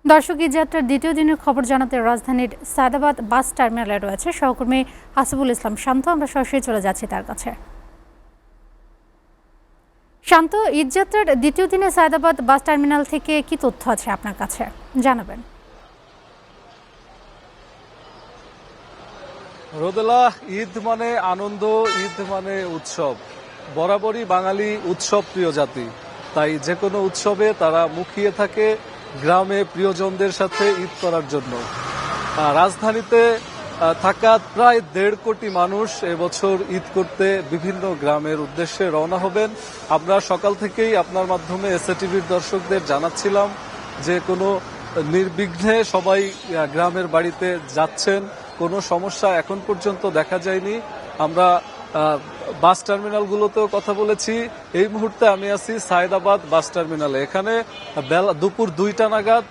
দর্শক, ঈদ যাত্রার দ্বিতীয় দিনের খবর জানাতে রাজধানীর সায়দাবাদ বাস টার্মিনালে রয়েছে সহকর্মী হাসিবুল ইসলাম শান্ত। আমরা সরাসরি চলে যাচ্ছি তার কাছে। শান্ত, ঈদ যাত্রার দ্বিতীয় দিনে সায়দাবাদ বাস টার্মিনাল থেকে কি তথ্য আছে আপনার কাছে, জানাবেন। রোদেলা, ঈদ মানে আনন্দ, ঈদ মানে উৎসব। বরাবরই বাঙালি উৎসব প্রিয় জাতি, তাই যে কোনো উৎসবে তারা মুখিয়ে থাকে গ্রামে প্রিয়জনদের সাথে ঈদ করার জন্য। রাজধানীতে থাকা প্রায় 1.5 কোটি মানুষ এবছর ঈদ করতে বিভিন্ন গ্রামের উদ্দেশ্যে রওনা হবেন। আমরা সকাল থেকেই আপনার মাধ্যমে এসএটিভির দর্শকদের জানাচ্ছিলাম যে কোনো নির্বিঘ্নে সবাই গ্রামের বাড়িতে যাচ্ছেন, কোনো সমস্যা এখন পর্যন্ত দেখা যায়নি। আমরা বাস টার্মিনালগুলোতেও কথা বলেছি। এই মুহূর্তে আমি আছি সায়দাবাদ বাস টার্মিনালে। এখানে দুপুর 2টা নাগাদ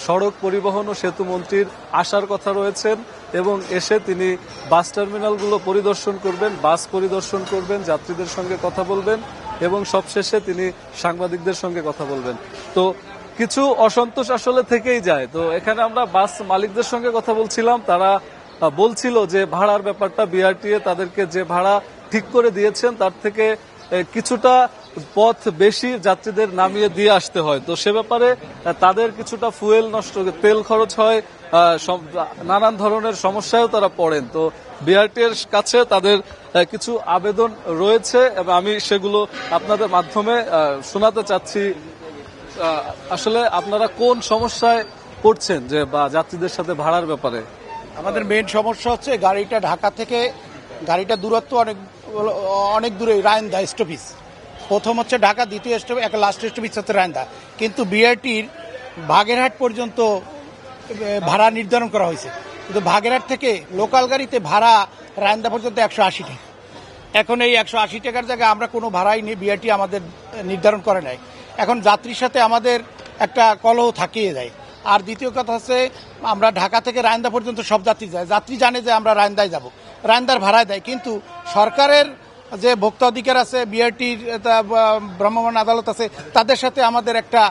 সড়ক পরিবহন ও সেতু মন্ত্রীর আসার কথা রয়েছেন এবং এসে তিনি বাস টার্মিনালগুলো পরিদর্শন করবেন, বাস পরিদর্শন করবেন, যাত্রীদের সঙ্গে কথা বলবেন এবং সবশেষে তিনি সাংবাদিকদের সঙ্গে কথা বলবেন। তো কিছু অসন্তোষ আসলে থেকেই যায়। তো এখানে আমরা বাস মালিকদের সঙ্গে কথা বলছিলাম, তারা বলছিল যে ভাড়ার ব্যাপারটা বিআরটিএ তাদেরকে যে ভাড়া ঠিক করে দিয়েছেন তার থেকে কিছুটা পথ বেশি যাত্রীদের নামিয়ে দিয়ে আসতে হয়। তো সে ব্যাপারে তাদের কিছুটা ফুয়েল নষ্ট, তেল খরচ হয়, নানান ধরনের সমস্যায়ও তারা পড়েন। তো বিআরটিএর কাছে তাদের কিছু আবেদন রয়েছে এবং আমি সেগুলো আপনাদের মাধ্যমে শোনাতে চাচ্ছি। আসলে আপনারা কোন সমস্যায় পড়ছেন যে বা যাত্রীদের সাথে ভাড়ার ব্যাপারে? আমাদের মেইন সমস্যা হচ্ছে গাড়িটা ঢাকা থেকে, গাড়িটা দূরত্ব অনেক দূরে, রায়ন্দা স্টপেজ প্রথম হচ্ছে ঢাকা, দ্বিতীয় স্টপেজ একটা লাস্ট স্টপেজ হচ্ছে রায়ন্দা। কিন্তু বিআরটির বাগেরহাট পর্যন্ত ভাড়া নির্ধারণ করা হয়েছে, কিন্তু বাগেরহাট থেকে লোকাল গাড়িতে ভাড়া রায়ন্দা পর্যন্ত 180 টাকা। এখন এই 180 টাকার জায়গায় আমরা কোনো ভাড়াই নেই, বিআরটি আমাদের নির্ধারণ করে নাই। এখন যাত্রীর সাথে আমাদের একটা কলহ থাকিয়ে যায়। আর দ্বিতীয় কথা হচ্ছে আমরা ঢাকা থেকে রায়ন্দা পর্যন্ত সব যাত্রী যায়, যাত্রী জানে যে আমরা রায়ন্দায় যাব, রায়ন্দার ভাড়ায় দেয়। কিন্তু সরকারের যে ভোক্তা অধিকার আছে, বিআরটির ভ্রাম্যমাণ আদালত আছে, তাদের সাথে আমাদের একটা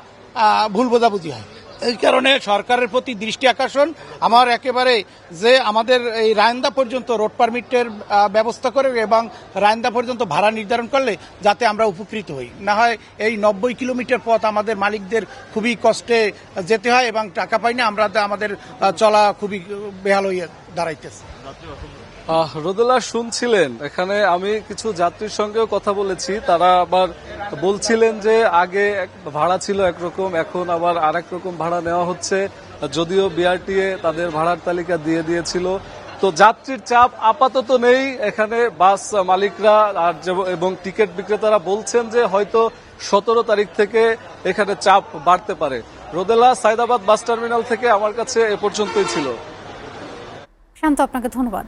ভুল বোঝাবুঝি হয়। এই কারণে সরকারের প্রতি দৃষ্টি আকর্ষণ আমার একেবারে যে আমাদের এই রায়ন্দা পর্যন্ত রোড পারমিটের ব্যবস্থা করে এবং রায়ন্দা পর্যন্ত ভাড়া নির্ধারণ করলে যাতে আমরা উপকৃত হই। না হয় এই 90 কিলোমিটার পথ আমাদের মালিকদের খুবই কষ্টে যেতে হয় এবং টাকা পাই না, আমরা আমাদের চলা খুবই বেহাল হয়ে দাঁড়াইতেছে। রোদেলা, শুনছিলেন এখানে আমি কিছু যাত্রীর সঙ্গেও কথা বলেছি, তারা আবার বলছিলেন যে আগে ভাড়া ছিল একরকম, এখন আবার আরেক রকম ভাড়া নেওয়া হচ্ছে, যদিও বিআরটিএ তাদের ভাড়ার তালিকা দিয়ে দিয়েছিল। তো যাত্রীর চাপ আপাতত নেই এখানে। বাস মালিকরা আর এবং টিকিট বিক্রেতারা বলছেন যে হয়তো 17 তারিখ থেকে এখানে চাপ বাড়তে পারে। রোদেলা, সায়দাবাদ বাস টার্মিনাল থেকে আমার কাছে এ পর্যন্তই ছিল। শান্ত, আপনাকে ধন্যবাদ।